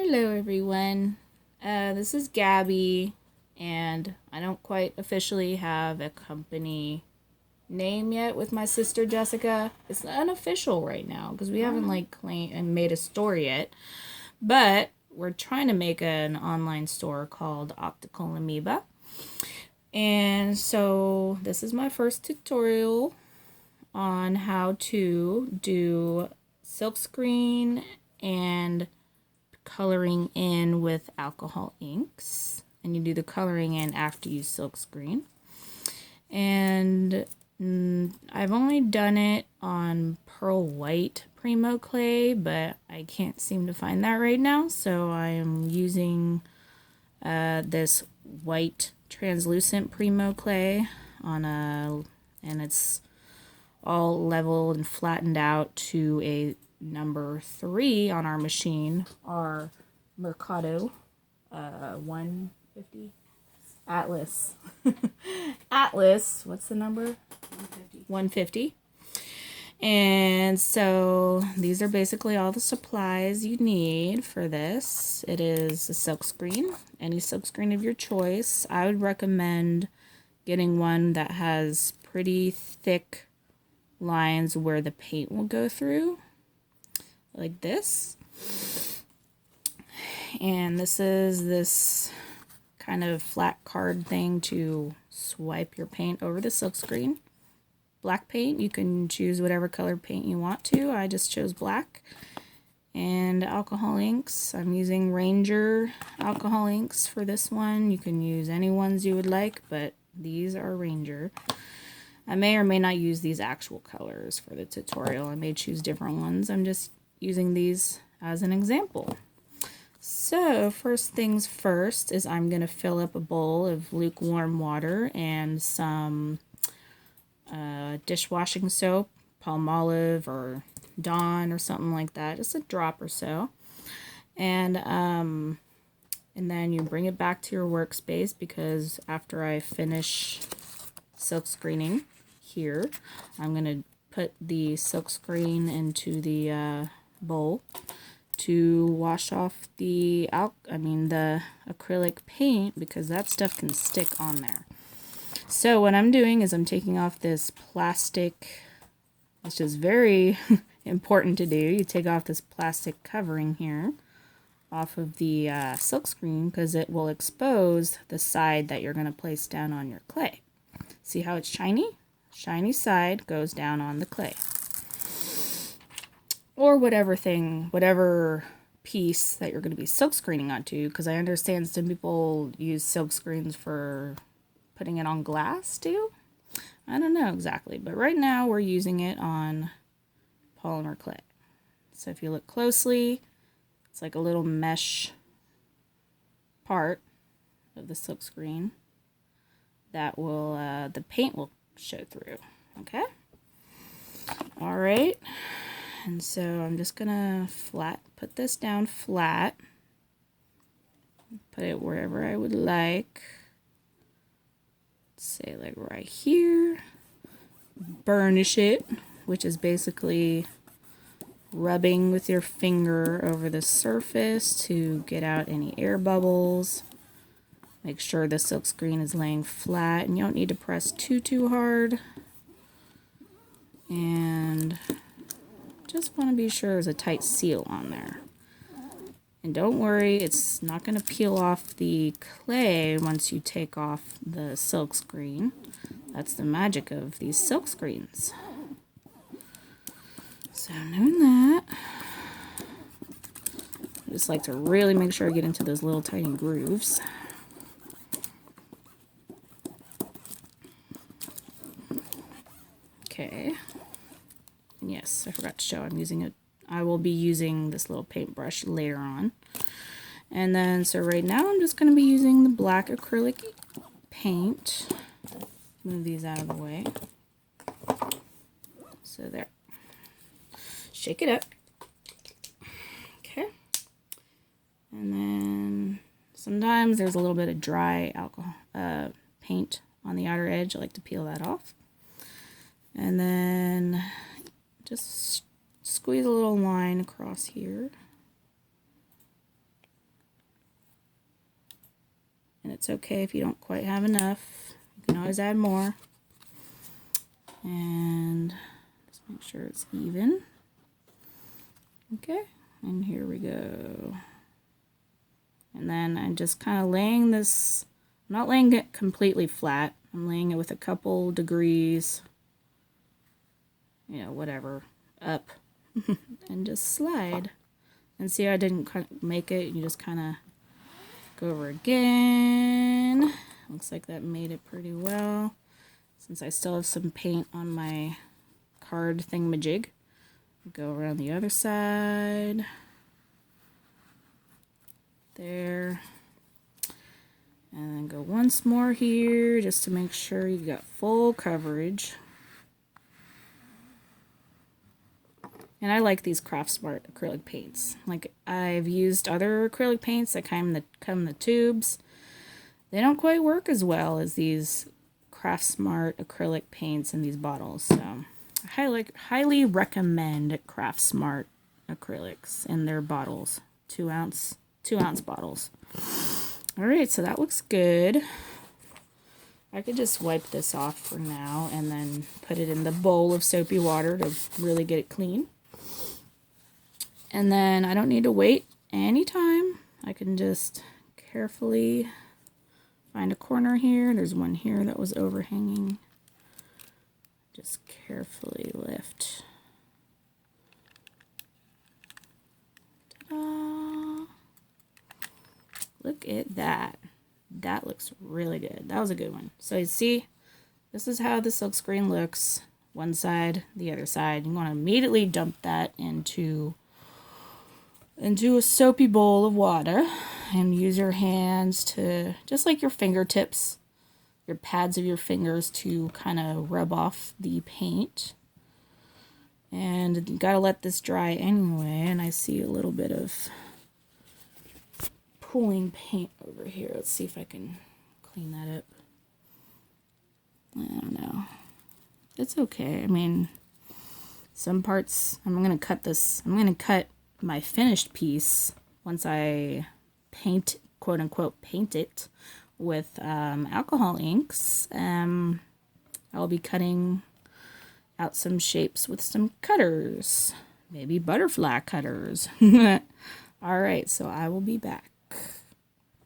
Hello everyone, this is Gabby, and I don't quite officially have a company name yet with my sister Jessica. It's unofficial right now because we haven't claimed and made a store yet, but we're trying to make an online store called Optical Amoeba. And so this is my first tutorial on how to do silkscreen and coloring in with alcohol inks, and you do the coloring in after you silkscreen. And I've only done it on pearl white Premo clay, but I can't seem to find that right now, so I am using this white translucent Premo clay and it's all leveled and flattened out to a number 3 on our machine, our Mercado 150 Atlas. Atlas, what's the number? 150. And so these are basically all the supplies you need for this. It is a silkscreen, any silkscreen of your choice. I would recommend getting one that has pretty thick lines where the paint will go through, like this. And this is this kind of flat card thing to swipe your paint over the silkscreen. Black paint, you can choose whatever color paint you want to. I just chose black. And alcohol inks, I'm using Ranger alcohol inks for this one. You can use any ones you would like, but these are Ranger. I may or may not use these actual colors for the tutorial. I may choose different ones. I'm just using these as an example. So first things first is I'm going to fill up a bowl of lukewarm water and some dishwashing soap, Palmolive or Dawn or something like that, just a drop or so. And then you bring it back to your workspace, because after I finish silk screening here, I'm going to put the silkscreen into the bowl to wash off the acrylic paint, because that stuff can stick on there. So what I'm doing is I'm taking off this plastic, which is very important to do. You take off this plastic covering here off of the silkscreen, because it will expose the side that you're going to place down on your clay. See how it's shiny? Shiny side goes down on the clay. Or whatever piece that you're going to be silkscreening onto, because I understand some people use silkscreens for putting it on glass too. I don't know exactly, but right now we're using it on polymer clay. So if you look closely, it's like a little mesh part of the silkscreen that will, the paint will show through. Okay? All right. And so I'm just gonna put this down flat, put it wherever I would like, say like right here. Burnish it, which is basically rubbing with your finger over the surface to get out any air bubbles. Make sure the silkscreen is laying flat, and you don't need to press too hard. And just want to be sure there's a tight seal on there. And don't worry, it's not going to peel off the clay once you take off the silkscreen. That's the magic of these silkscreens. So I'm doing that. I just like to really make sure I get into those little tiny grooves. Okay. And yes, I forgot to show I will be using this little paintbrush later on. And then, so right now I'm just going to be using the black acrylic paint. Move these out of the way. So there. Shake it up. Okay. And then sometimes there's a little bit of dry alcohol paint on the outer edge. I like to peel that off. And then just squeeze a little line across here. And it's okay if you don't quite have enough. You can always add more. And just make sure it's even. Okay, and here we go. And then I'm just kind of laying this, I'm not laying it completely flat. I'm laying it with a couple degrees, you know, whatever, up. And just slide. And see how I didn't make it? You just kind of go over again. Looks like that made it pretty well. Since I still have some paint on my card thingamajig, go around the other side. There. And then go once more here just to make sure you got full coverage. And I like these Craft Smart acrylic paints. Like, I've used other acrylic paints that come in the tubes. They don't quite work as well as these Craft Smart acrylic paints in these bottles. So I highly recommend Craft Smart acrylics in their bottles. 2 ounce bottles. Alright, so that looks good. I could just wipe this off for now and then put it in the bowl of soapy water to really get it clean. And then I don't need to wait any time. I can just carefully find a corner here. There's one here that was overhanging. Just carefully lift. Ta-da! Look at that. That looks really good. That was a good one. So you see, this is how the silkscreen looks. One side, the other side. You want to immediately dump that into a soapy bowl of water and use your hands to, just like your fingertips, your pads of your fingers, to kind of rub off the paint. And you gotta let this dry anyway, and I see a little bit of pooling paint over here. Let's see if I can clean that up. I don't know. It's okay. I mean, some parts, I'm going to cut my finished piece once I paint, quote unquote, paint it with alcohol inks. I'll be cutting out some shapes with some cutters, maybe butterfly cutters. All right, so I will be back.